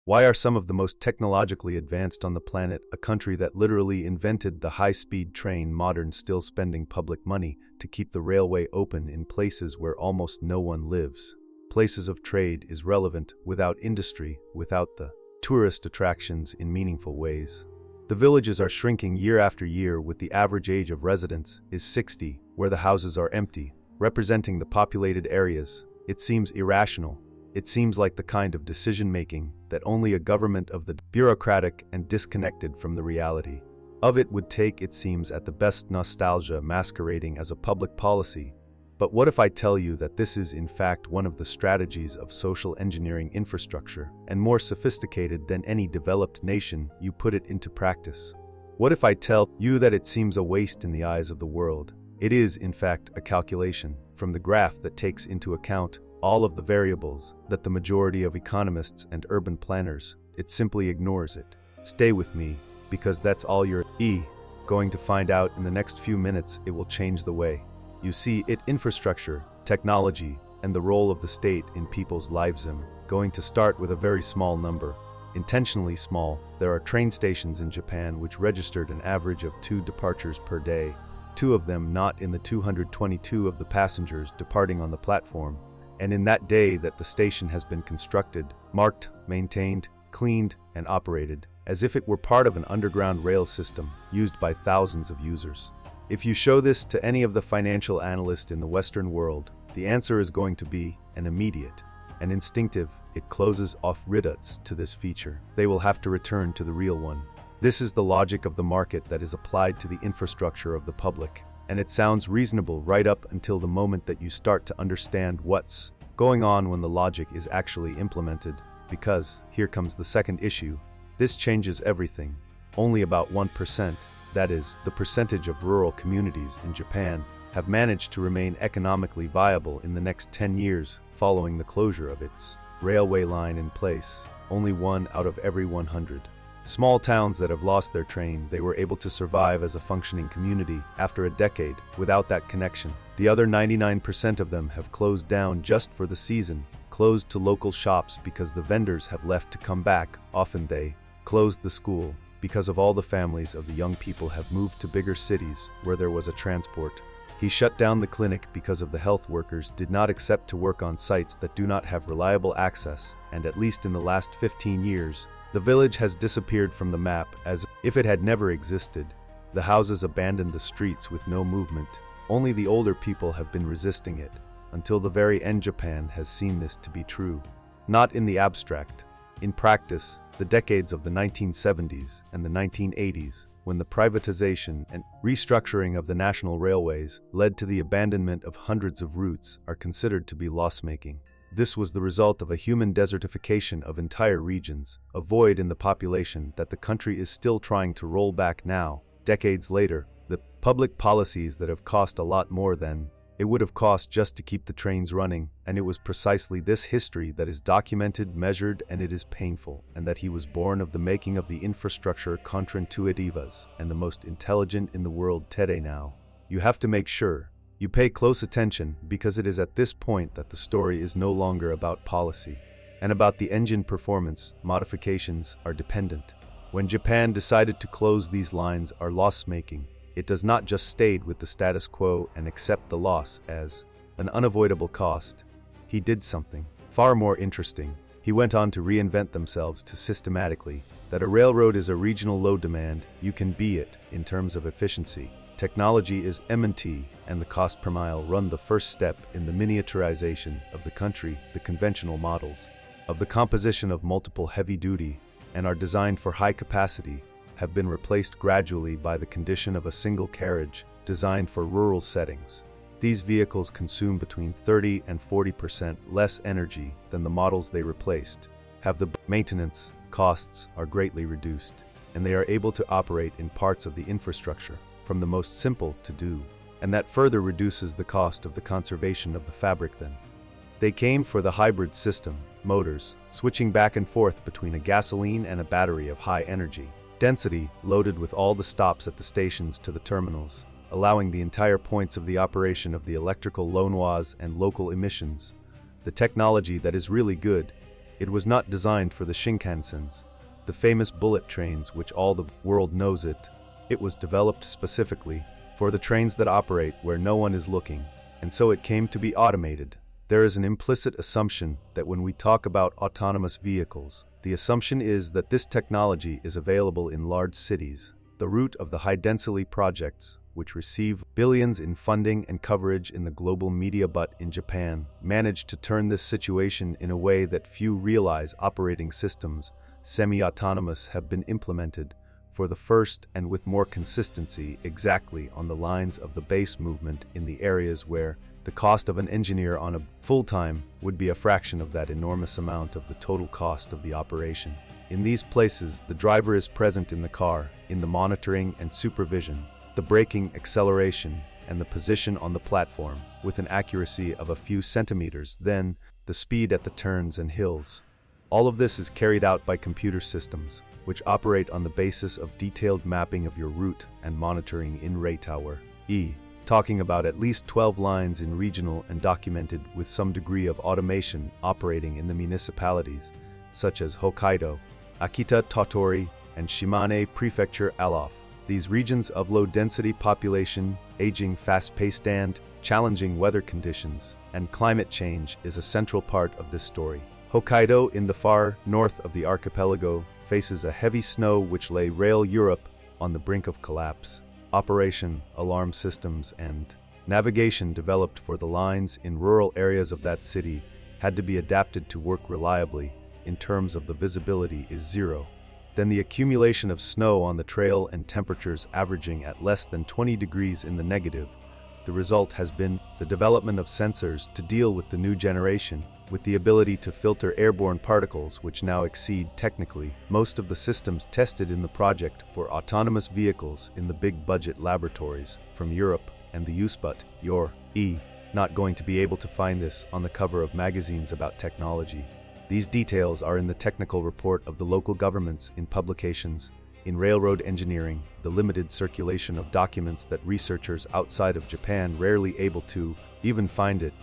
Why are some of the most technologically advanced on the planet, a country that literally invented the high-speed train, modern, still spending public money to keep the railway open in places where almost no one lives? Places of trade is relevant without industry, without the tourist attractions in meaningful ways. The villages are shrinking year after year, with the average age of residents is 60, where the houses are empty, representing the populated areas. It seems irrational. It seems like the kind of decision-making that only a government of the bureaucratic and disconnected from the reality of it would take. It seems at the best nostalgia masquerading as a public policy. But what if I tell you that this is in fact one of the strategies of social engineering infrastructure, and more sophisticated than any developed nation? You put it into practice. What if I tell you that it seems a waste in the eyes of the world? It is in fact a calculation from the graph that takes into account all of the variables that the majority of economists and urban planners, it simply ignores it. Stay with me, because that's all you're going to find out in the next few minutes. It will change the way you see it, infrastructure, technology, and the role of the state in people's lives. I'm going to start with a very small number, intentionally small. There are train stations in Japan which registered an average of 2 departures per day, 2 of them not in the 222 of the passengers departing on the platform. And in that day that the station has been constructed, marked, maintained, cleaned, and operated, as if it were part of an underground rail system used by thousands of users. If you show this to any of the financial analysts in the Western world, the answer is going to be an immediate and instinctive. It closes off reduts to this feature. They will have to return to the real one. This is the logic of the market that is applied to the infrastructure of the public. And it sounds reasonable right up until the moment that you start to understand what's going on when the logic is actually implemented. Because, here comes the second issue, this changes everything. Only about 1%, that is, the percentage of rural communities in Japan, have managed to remain economically viable in the next 10 years following the closure of its railway line in place. Only 1 out of every 100. Small towns that have lost their train, they were able to survive as a functioning community after a decade without that connection. The other 99% of them have closed down just for the season, closed to local shops because the vendors have left to come back. Often they closed the school because of all the families of the young people have moved to bigger cities where there was a transport. He shut down the clinic because of the health workers did not accept to work on sites that do not have reliable access, and at least in the last 15 years, the village has disappeared from the map as if it had never existed. The houses abandoned the streets with no movement. Only the older people have been resisting it. Until the very end, Japan has seen this to be true. Not in the abstract. In practice, the decades of the 1970s and the 1980s, when the privatization and restructuring of the national railways led to the abandonment of hundreds of routes, are considered to be loss-making. This was the result of a human desertification of entire regions, a void in the population that the country is still trying to roll back now, decades later. The public policies that have cost a lot more than it would have cost just to keep the trains running, and it was precisely this history that is documented, measured, and it is painful, and that he was born of the making of the infrastructure counterintuitivas, and the most intelligent in the world today. Now, you have to make sure you pay close attention, because it is at this point that the story is no longer about policy and about the engine performance. Modifications are dependent. When Japan decided to close, these lines are loss-making. It does not just stay with the status quo and accept the loss as an unavoidable cost. He did something far more interesting. He went on to reinvent themselves to systematically that a railroad is a regional low demand. You can be it in terms of efficiency. Technology is M&T, and the cost per mile run the first step in the miniaturization of the country. The conventional models of the composition of multiple heavy-duty and are designed for high capacity have been replaced gradually by the condition of a single carriage designed for rural settings. These vehicles consume between 30 and 40% less energy than the models they replaced, have the maintenance costs are greatly reduced, and they are able to operate in parts of the infrastructure from the most simple to do, and that further reduces the cost of the conservation of the fabric. Then they came for the hybrid system, motors, switching back and forth between a gasoline and a battery of high energy density, loaded with all the stops at the stations to the terminals, allowing the entire points of the operation of the electrical loanwas and local emissions. The technology that is really good It was not designed for the Shinkansens, the famous bullet trains which all the world knows it. It was developed specifically for the trains that operate where no one is looking, and so it came to be automated. There is an implicit assumption that when we talk about autonomous vehicles, the assumption is that this technology is available in large cities. The root of the high-density projects, which receive billions in funding and coverage in the global media but in Japan, managed to turn this situation in a way that few realize. Operating systems, semi-autonomous, have been implemented for the first and with more consistency exactly on the lines of the base movement in the areas where the cost of an engineer on a full-time would be a fraction of that enormous amount of the total cost of the operation. In these places, the driver is present in the car, in the monitoring and supervision, the braking, acceleration, and the position on the platform, with an accuracy of a few centimeters, then the speed at the turns and hills. All of this is carried out by computer systems, which operate on the basis of detailed mapping of your route and monitoring in rate tower. Talking about at least 12 lines in regional and documented with some degree of automation operating in the municipalities, such as Hokkaido, Akita, Tottori, and Shimane Prefecture Alof. These regions of low-density population, aging fast-paced and challenging weather conditions, and climate change is a central part of this story. Hokkaido, in the far north of the archipelago, faces a heavy snow which lay rail Europe on the brink of collapse. Operation, alarm systems, and navigation developed for the lines in rural areas of that city had to be adapted to work reliably in terms of the visibility is zero. Then the accumulation of snow on the trail and temperatures averaging at less than 20 degrees in the negative. The result has been the development of sensors to deal with the new generation, with the ability to filter airborne particles which now exceed technically most of the systems tested in the project for autonomous vehicles in the big-budget laboratories from Europe and the US. But you're not going to be able to find this on the cover of magazines about technology. These details are in the technical report of the local governments, in publications, in railroad engineering, the limited circulation of documents that researchers outside of Japan rarely able to even find it,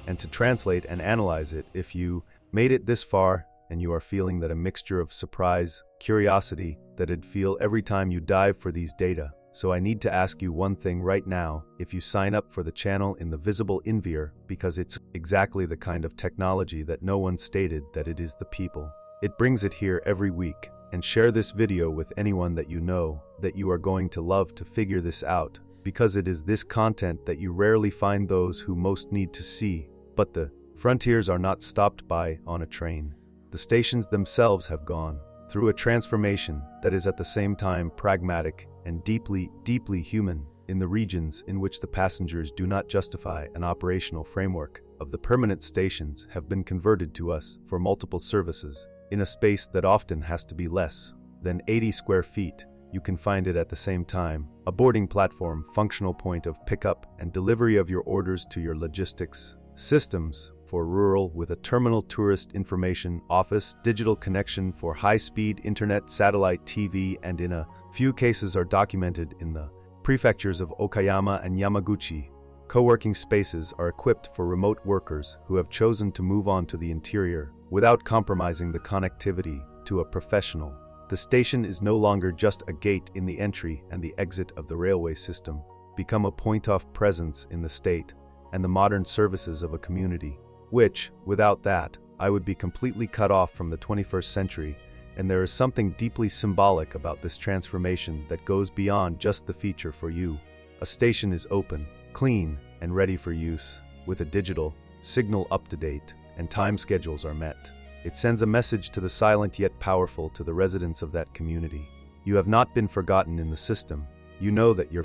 and to translate and analyze it. If you made it this far and you are feeling that a mixture of surprise, curiosity, that it'd feel every time you dive for these data. So I need to ask you one thing right now, if you sign up for the channel in the visible Invir, because it's exactly the kind of technology that no one stated that it is the people. It brings it here every week, and share this video with anyone that you know that you are going to love to figure this out, because it is this content that you rarely find those who most need to see. But the frontiers are not stopped by on a train. The stations themselves have gone through a transformation that is at the same time pragmatic and deeply, deeply human. In the regions in which the passengers do not justify an operational framework of the permanent stations have been converted to us for multiple services in a space that often has to be less than 80 square feet. You can find it at the same time a boarding platform, functional point of pickup and delivery of your orders to your logistics systems for rural, with a terminal tourist information office, digital connection for high-speed internet, satellite TV, and in a few cases are documented in the prefectures of Okayama and Yamaguchi. Co-working spaces are equipped for remote workers who have chosen to move on to the interior without compromising the connectivity to a professional. The station is no longer just a gate in the entry and the exit of the railway system, become a point-of presence in the state and the modern services of a community, which, without that, I would be completely cut off from the 21st century. And there is something deeply symbolic about this transformation that goes beyond just the feature for you. A station is open, clean, and ready for use, with a digital signal up to date, and time schedules are met. It sends a message to the silent yet powerful to the residents of that community. You have not been forgotten in the system. You know that you're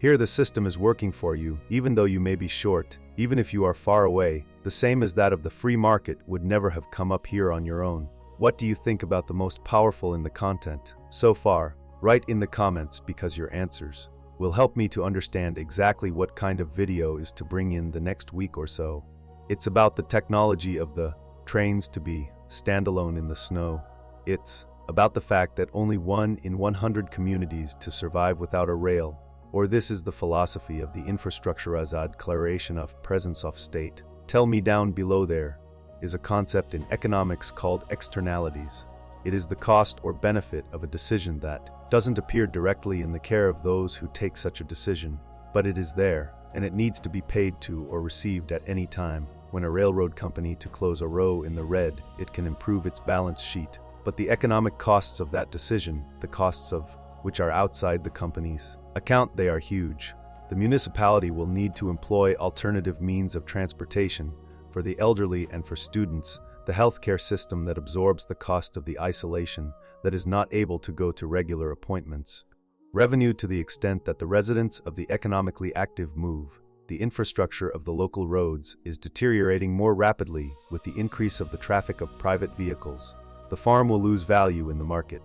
here. The system is working for you, even though you may be short, even if you are far away. The same as that of the free market would never have come up here on your own. What do you think about the most powerful in the content so far? Write in the comments, because your answers will help me to understand exactly what kind of video is to bring in the next week or so. It's about the technology of the trains to be standalone in the snow. It's about the fact that only 1 in 100 communities to survive without a rail. Or this is the philosophy of the infrastructure azad declaration of presence of state. Tell me down below there. is a concept in economics called externalities. It is the cost or benefit of a decision that doesn't appear directly in the care of those who take such a decision, but it is there, and it needs to be paid to or received at any time. When a railroad company to close a row in the red, it can improve its balance sheet. But the economic costs of that decision, the costs of which are outside the company's account, they are huge. The municipality will need to employ alternative means of transportation for the elderly and for students, the healthcare system that absorbs the cost of the isolation, that is not able to go to regular appointments. Revenue to the extent that the residents of the economically active move. The infrastructure of the local roads is deteriorating more rapidly with the increase of the traffic of private vehicles. The farm will lose value in the market.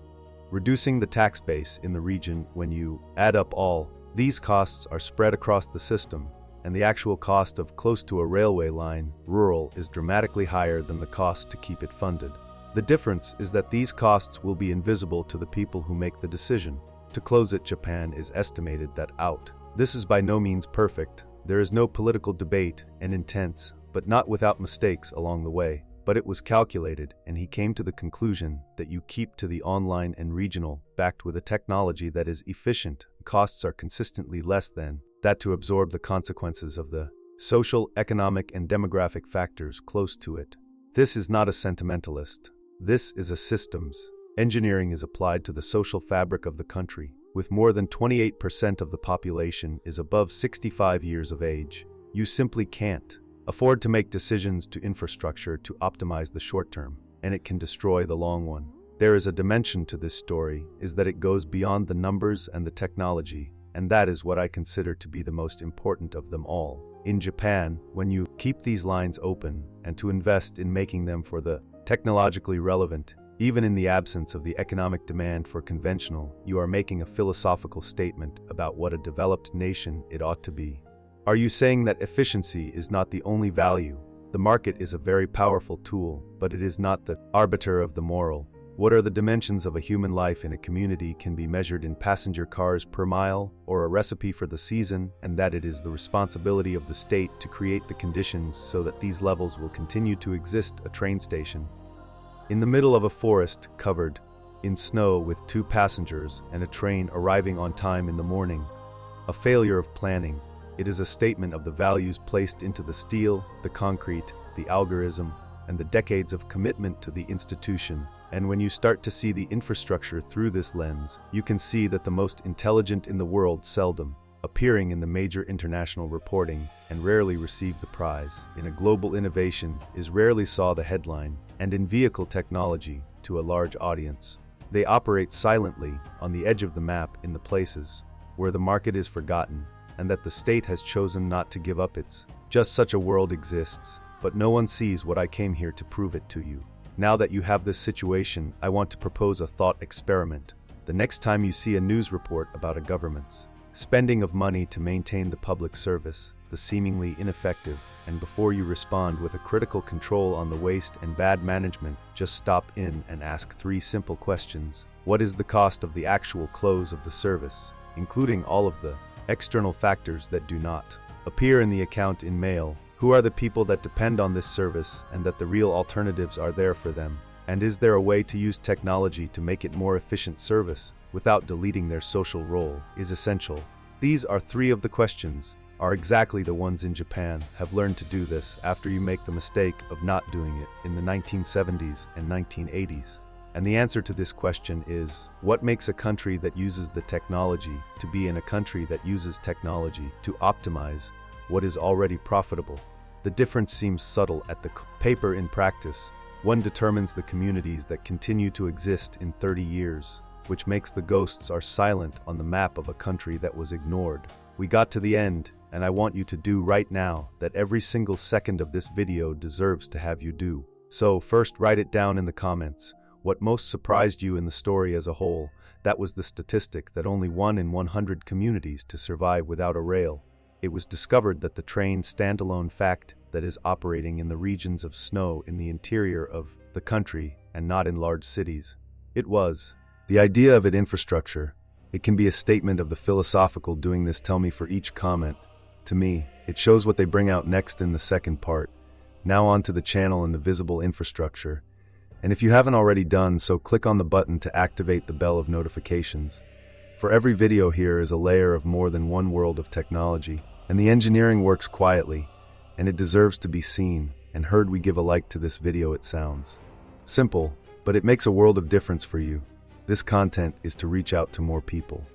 Reducing the tax base in the region. When you add up all these costs are spread across the system, and the actual cost of close to a railway line, rural, is dramatically higher than the cost to keep it funded. The difference is that these costs will be invisible to the people who make the decision. To close it, Japan is estimated that out. This is by no means perfect. There is no political debate and intense, but not without mistakes along the way. But it was calculated, and he came to the conclusion that you keep to the online and regional, backed with a technology that is efficient, costs are consistently less than that to absorb the consequences of the social, economic, and demographic factors close to it. This is not a sentimentalist. This is a systems. Engineering is applied to the social fabric of the country, with more than 28% of the population is above 65 years of age. You simply can't afford to make decisions to infrastructure to optimize the short term, and it can destroy the long one. There is a dimension to this story, is that it goes beyond the numbers and the technology, and that is what I consider to be the most important of them all. In Japan, when you keep these lines open and to invest in making them for the technologically relevant, even in the absence of the economic demand for conventional, you are making a philosophical statement about what a developed nation it ought to be. Are you saying that efficiency is not the only value? The market is a very powerful tool, but it is not the arbiter of the moral. What are the dimensions of a human life in a community can be measured in passenger cars per mile, or a recipe for the season, and that it is the responsibility of the state to create the conditions so that these levels will continue to exist. A train station in the middle of a forest covered in snow with 2 passengers and a train arriving on time in the morning. A failure of planning. It is a statement of the values placed into the steel, the concrete, the algorithm, and the decades of commitment to the institution. And when you start to see the infrastructure through this lens, you can see that the most intelligent in the world seldom appearing in the major international reporting and rarely receive the prize. In a global innovation is rarely saw the headline, and in vehicle technology to a large audience. They operate silently on the edge of the map in the places where the market is forgotten, and that the state has chosen not to give up its. Just such a world exists, but no one sees what I came here to prove it to you. Now that you have this situation, I want to propose a thought experiment. The next time you see a news report about a government's spending of money to maintain the public service, the seemingly ineffective, and before you respond with a critical control on the waste and bad management, just stop in and ask 3 simple questions. What is the cost of the actual close of the service, including all of the external factors that do not appear in the account in mail? Who are the people that depend on this service and that the real alternatives are there for them? And is there a way to use technology to make it more efficient service without deleting their social role is essential. These are 3 of the questions, are exactly the ones in Japan have learned to do this after you make the mistake of not doing it in the 1970s and 1980s. And the answer to this question is, what makes a country that uses the technology to be in a country that uses technology to optimize what is already profitable? The difference seems subtle at the paper. In practice, one determines the communities that continue to exist in 30 years, which makes the ghosts are silent on the map of a country that was ignored. We got to the end, and I want you to do right now that every single second of this video deserves to have you do. So first, write it down in the comments. What most surprised you in the story as a whole? That was the statistic that only 1 in 100 communities to survive without a rail. It was discovered that the train standalone fact that is operating in the regions of snow in the interior of the country and not in large cities. It was the idea of it infrastructure. It can be a statement of the philosophical doing this. Tell me for each comment. To me, it shows what they bring out next in the second part. Now on to the channel and the visible infrastructure. And if you haven't already done so, click on the button to activate the bell of notifications. For every video here is a layer of more than one world of technology, and the engineering works quietly, and it deserves to be seen and heard. We give a like to this video. It sounds simple, but it makes a world of difference for you. This content is to reach out to more people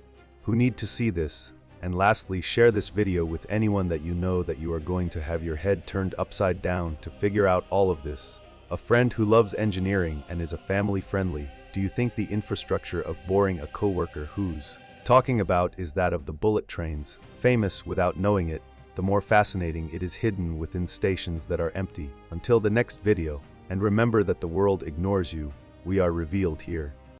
who need to see this. And lastly, share this video with anyone that you know that you are going to have your head turned upside down to figure out all of this. A friend who loves engineering and is a family friendly. Do you think the infrastructure of boring a coworker who's talking about is that of the bullet trains, famous without knowing it? The more fascinating it is hidden within stations that are empty. Until the next video, and remember that the world ignores you, we are revealed here.